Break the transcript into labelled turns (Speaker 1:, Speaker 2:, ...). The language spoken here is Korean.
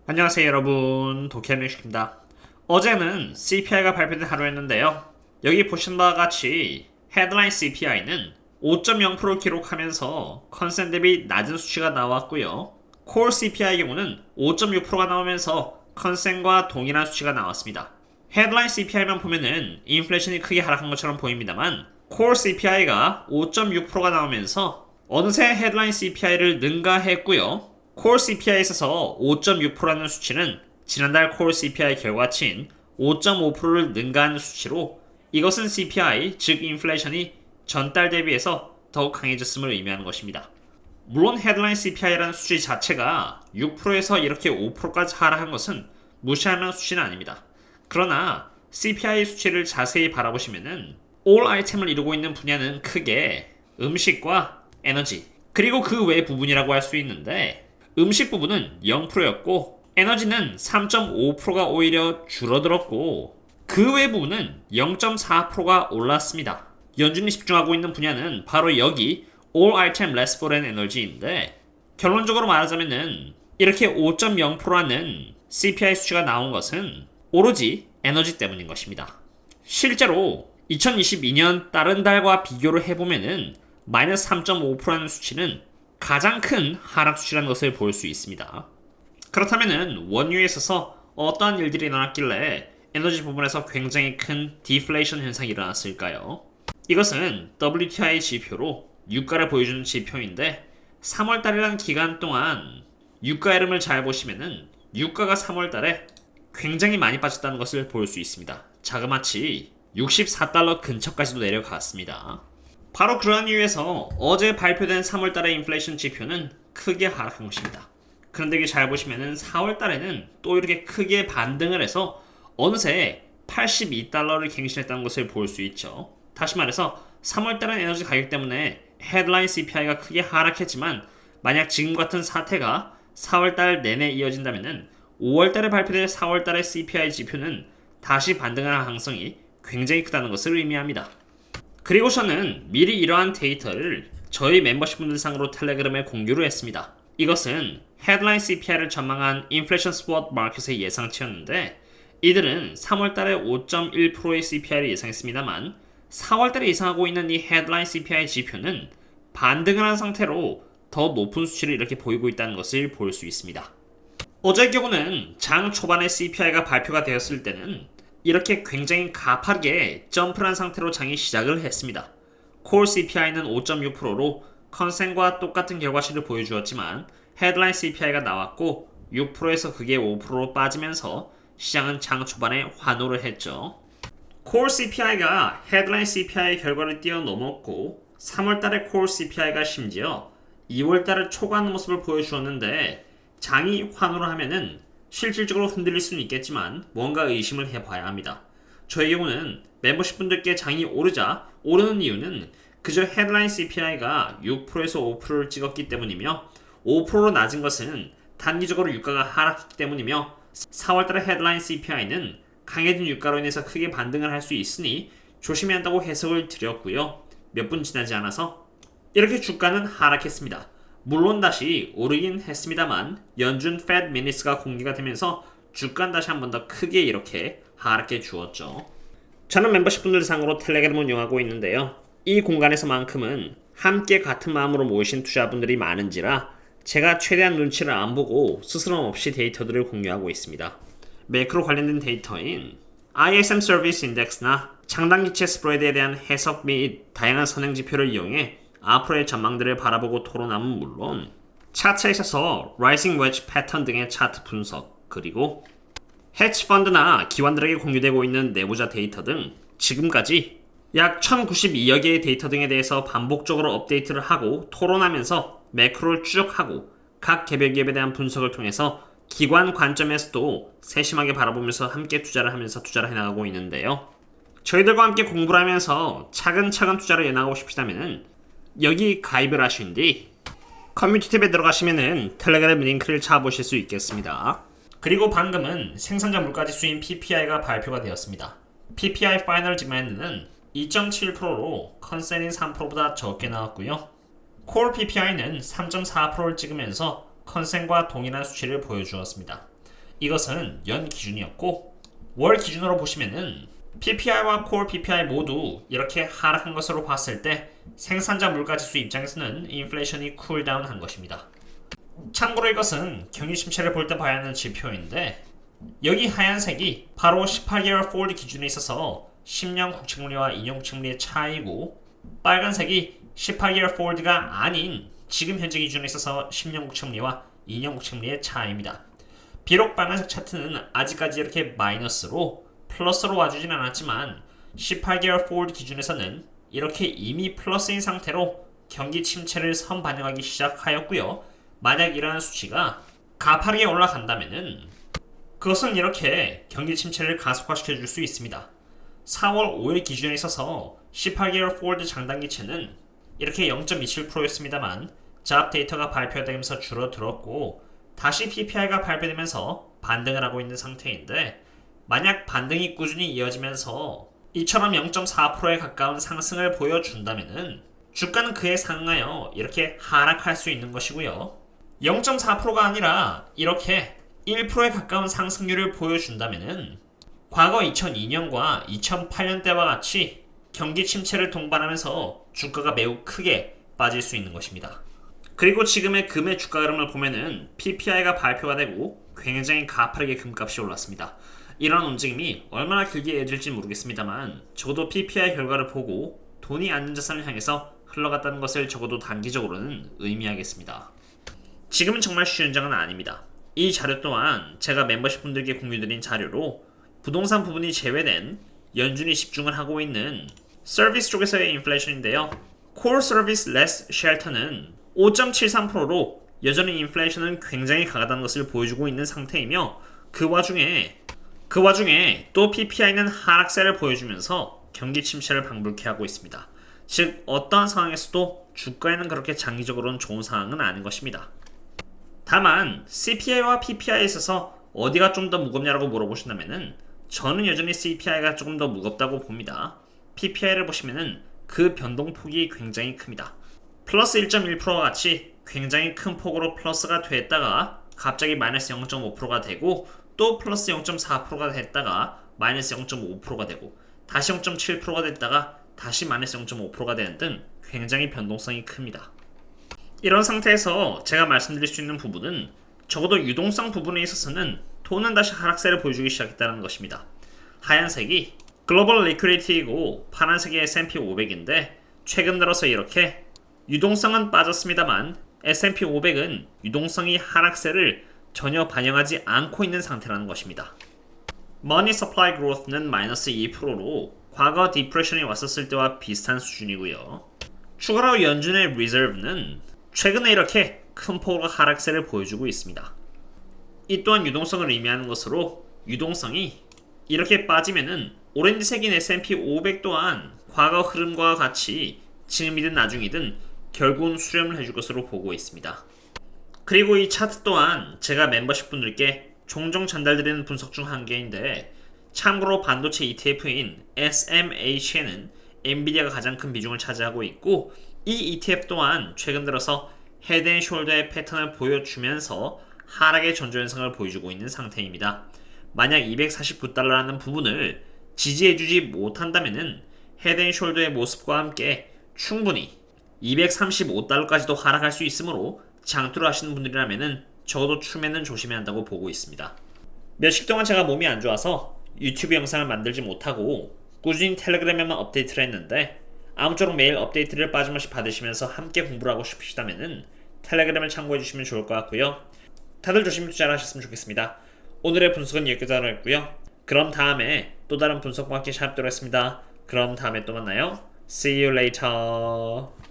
Speaker 1: 안녕하세요 여러분, 도쿄뮤직입니다. 어제는 CPI가 발표된 하루였는데요. 여기 보신 바와 같이 헤드라인 CPI는 5.0%를 기록하면서 컨센 대비 낮은 수치가 나왔고요. 콜 CPI의 경우는 5.6%가 나오면서 컨센과 동일한 수치가 나왔습니다. 헤드라인 CPI만 보면은 인플레이션이 크게 하락한 것처럼 보입니다만 콜 CPI가 5.6%가 나오면서 어느새 헤드라인 CPI를 능가했고요. 콜 CPI에 있어서 5.6%라는 수치는 지난달 콜 CPI 결과치인 5.5%를 능가하는 수치로 이것은 CPI, 즉 인플레이션이 전달 대비해서 더욱 강해졌음을 의미하는 것입니다. 물론 헤드라인 CPI라는 수치 자체가 6%에서 이렇게 5%까지 하락한 것은 무시할 만한 수치는 아닙니다. 그러나 CPI 수치를 자세히 바라보시면은 all 아이템을 이루고 있는 분야는 크게 음식과 에너지, 그리고 그 외 부분이라고 할 수 있는데 음식 부분은 0%였고 에너지는 3.5%가 오히려 줄어들었고 그 외 부분은 0.4%가 올랐습니다. 연준이 집중하고 있는 분야는 바로 여기 All Item Less Food and Energy인데 결론적으로 말하자면은 이렇게 5.0%라는 CPI 수치가 나온 것은 오로지 에너지 때문인 것입니다. 실제로 2022년 다른 달과 비교를 해보면은 마이너스 3.5%라는 수치는 가장 큰 하락 수치라는 것을 볼 수 있습니다. 그렇다면 원유에 있어서 어떠한 일들이 일어났길래 에너지 부분에서 굉장히 큰 디플레이션 현상이 일어났을까요? 이것은 WTI 지표로 유가를 보여주는 지표인데 3월달이라는 기간 동안 유가 흐름을 잘 보시면은 유가가 3월달에 굉장히 많이 빠졌다는 것을 볼 수 있습니다. 자그마치 64달러 근처까지도 내려갔습니다. 바로 그러한 이유에서 어제 발표된 3월달의 인플레이션 지표는 크게 하락한 것입니다. 그런데 여기 잘 보시면은 4월달에는 또 이렇게 크게 반등을 해서 어느새 82달러를 갱신했다는 것을 볼 수 있죠. 다시 말해서 3월달은 에너지 가격 때문에 헤드라인 CPI가 크게 하락했지만 만약 지금 같은 사태가 4월달 내내 이어진다면은 5월달에 발표된 4월달의 CPI 지표는 다시 반등할 가능성이 굉장히 크다는 것을 의미합니다. 그리고 저는 미리 이러한 데이터를 저희 멤버십 분들 상으로 텔레그램에 공유를 했습니다. 이것은 헤드라인 CPI를 전망한 인플레이션 스폿 마켓의 예상치였는데 이들은 3월달에 5.1%의 CPI를 예상했습니다만 4월달에 예상하고 있는 이 헤드라인 CPI 지표는 반등을 한 상태로 더 높은 수치를 이렇게 보이고 있다는 것을 볼 수 있습니다. 어제의 경우는 장 초반에 CPI가 발표가 되었을 때는 이렇게 굉장히 가파르게 점프한 상태로 장이 시작을 했습니다. 콜 CPI는 5.6%로 컨센과 똑같은 결과치를 보여주었지만 헤드라인 CPI가 나왔고 6%에서 그게 5%로 빠지면서 시장은 장 초반에 환호를 했죠. 콜 CPI가 헤드라인 CPI 결과를 뛰어넘었고 3월달의 콜 CPI가 심지어 2월달을 초과하는 모습을 보여주었는데 장이 환호를 하면은 실질적으로 흔들릴 수는 있겠지만 뭔가 의심을 해봐야 합니다. 저의 경우는 멤버십 분들께 장이 오르는 이유는 그저 헤드라인 CPI가 6%에서 5%를 찍었기 때문이며 5%로 낮은 것은 단기적으로 유가가 하락했기 때문이며 4월달의 헤드라인 CPI는 강해진 유가로 인해서 크게 반등을 할 수 있으니 조심해야 한다고 해석을 드렸고요. 몇 분 지나지 않아서 이렇게 주가는 하락했습니다. 물론 다시 오르긴 했습니다만 연준 Fed Minutes가 공개가 되면서 주가는 다시 한 번 더 크게 이렇게 하락해 주었죠. 저는 멤버십 분들 상으로 텔레그램을 이용하고 있는데요. 이 공간에서만큼은 함께 같은 마음으로 모이신 투자분들이 많은지라 제가 최대한 눈치를 안 보고 스스럼 없이 데이터들을 공유하고 있습니다. 매크로 관련된 데이터인 ISM Service Index나 장단기체 스프레드에 대한 해석 및 다양한 선행 지표를 이용해 앞으로의 전망들을 바라보고 토론함은 물론 차트에 있어서 Rising Wedge 패턴 등의 차트 분석, 그리고 헤지 펀드나 기관들에게 공유되고 있는 내부자 데이터 등 지금까지 약 1092여 개의 데이터 등에 대해서 반복적으로 업데이트를 하고 토론하면서 매크로를 추적하고 각 개별 기업에 대한 분석을 통해서 기관 관점에서도 세심하게 바라보면서 함께 투자를 하면서 투자를 해나가고 있는데요. 저희들과 함께 공부를 하면서 차근차근 투자를 해나가고 싶으시다면 여기 가입을 하신 뒤 커뮤니티 탭에 들어가시면은 텔레그램 링크를 찾아보실 수 있겠습니다. 그리고 방금은 생산자 물가지수인 PPI가 발표가 되었습니다. PPI 파이널 디맨드는 2.7%로 컨센인 3%보다 적게 나왔고요. 콜 PPI는 3.4%를 찍으면서 컨센과 동일한 수치를 보여주었습니다. 이것은 연 기준이었고, 월 기준으로 보시면은 PPI와 Core PPI 모두 이렇게 하락한 것으로 봤을 때 생산자 물가지수 입장에서는 인플레이션이 쿨다운한 것입니다. 참고로 이것은 경기 침체를 볼 때 봐야 하는 지표인데, 여기 하얀색이 바로 18개월 forward 기준에 있어서 10년 국채금리와 2년 국채금리의 차이고, 빨간색이 18개월 forward가 아닌 지금 현재 기준에 있어서 10년 국채금리와 2년 국채금리의 차이입니다. 비록 빨간색 차트는 아직까지 이렇게 마이너스로 플러스로 와주진 않았지만 18개월 forward 기준에서는 이렇게 이미 플러스인 상태로 경기 침체를 선반영하기 시작하였고요. 만약 이러한 수치가 가파르게 올라간다면은 그것은 이렇게 경기 침체를 가속화시켜 줄 수 있습니다. 4월 5일 기준에 있어서 18개월 forward 장단기채는 이렇게 0.27%였습니다만 잡 데이터가 발표되면서 줄어들었고, 다시 PPI가 발표되면서 반등을 하고 있는 상태인데, 만약 반등이 꾸준히 이어지면서 이처럼 0.4%에 가까운 상승을 보여준다면은 주가는 그에 상응하여 이렇게 하락할 수 있는 것이고요. 0.4%가 아니라 이렇게 1%에 가까운 상승률을 보여준다면은 과거 2002년과 2008년 때와 같이 경기 침체를 동반하면서 주가가 매우 크게 빠질 수 있는 것입니다. 그리고 지금의 금의 주가 흐름을 보면은 PPI가 발표가 되고 굉장히 가파르게 금값이 올랐습니다. 이런 움직임이 얼마나 길게 이어질지 모르겠습니다만 적어도 PPI 결과를 보고 돈이 안전 자산을 향해서 흘러갔다는 것을 적어도 단기적으로는 의미하겠습니다. 지금은 정말 쉬운 장은 아닙니다. 이 자료 또한 제가 멤버십 분들께 공유드린 자료로 부동산 부분이 제외된 연준이 집중을 하고 있는 서비스 쪽에서의 인플레이션인데요. Core Service Less Shelter는 5.73%로 여전히 인플레이션은 굉장히 강하다는 것을 보여주고 있는 상태이며, 그 와중에 또 PPI는 하락세를 보여주면서 경기 침체를 방불케 하고 있습니다. 즉 어떠한 상황에서도 주가에는 그렇게 장기적으로는 좋은 상황은 아닌 것입니다. 다만 CPI와 PPI에 있어서 어디가 좀 더 무겁냐라고 물어보신다면은 저는 여전히 CPI가 조금 더 무겁다고 봅니다. PPI를 보시면은 그 변동폭이 굉장히 큽니다. 플러스 1.1%와 같이 굉장히 큰 폭으로 플러스가 됐다가 갑자기 마이너스 0.5%가 되고, 또 플러스 0.4%가 됐다가 마이너스 0.5%가 되고, 다시 0.7%가 됐다가 다시 마이너스 0.5%가 되는 등 굉장히 변동성이 큽니다. 이런 상태에서 제가 말씀드릴 수 있는 부분은 적어도 유동성 부분에 있어서는 돈은 다시 하락세를 보여주기 시작했다는 것입니다. 하얀색이 글로벌 리퀴디티이고 파란색이 S&P 500인데, 최근 들어서 이렇게 유동성은 빠졌습니다만 S&P 500은 유동성이 하락세를 전혀 반영하지 않고 있는 상태라는 것입니다. Money Supply Growth는 마이너스 2%로 과거 디프레션이 왔었을 때와 비슷한 수준이고요. 추가로 연준의 Reserve는 최근에 이렇게 큰 폭으로 하락세를 보여주고 있습니다. 이 또한 유동성을 의미하는 것으로, 유동성이 이렇게 빠지면은 오렌지색인 S&P 500 또한 과거 흐름과 같이 지금이든 나중이든 결국은 수렴을 해줄 것으로 보고 있습니다. 그리고 이 차트 또한 제가 멤버십 분들께 종종 전달드리는 분석 중 한 개인데, 참고로 반도체 ETF인 SMH에는 엔비디아가 가장 큰 비중을 차지하고 있고, 이 ETF 또한 최근 들어서 헤드앤숄더의 패턴을 보여주면서 하락의 전조현상을 보여주고 있는 상태입니다. 만약 249달러라는 부분을 지지해주지 못한다면은 헤드앤숄더의 모습과 함께 충분히 235달러까지도 하락할 수 있으므로 장투를 하시는 분들이라면은 적어도 추매는 조심해야 한다고 보고 있습니다. 몇십 동안 제가 몸이 안 좋아서 유튜브 영상을 만들지 못하고 꾸준히 텔레그램에만 업데이트를 했는데, 아무쪼록 매일 업데이트를 빠짐없이 받으시면서 함께 공부를 하고 싶으시다면은 텔레그램을 참고해 주시면 좋을 것 같고요. 다들 조심히 투자를 하셨으면 좋겠습니다. 오늘의 분석은 여기까지 하겠고요. 그럼 다음에 또 다른 분석과 함께 찾아뵙도록 하겠습니다. 그럼 다음에 또 만나요. See you later.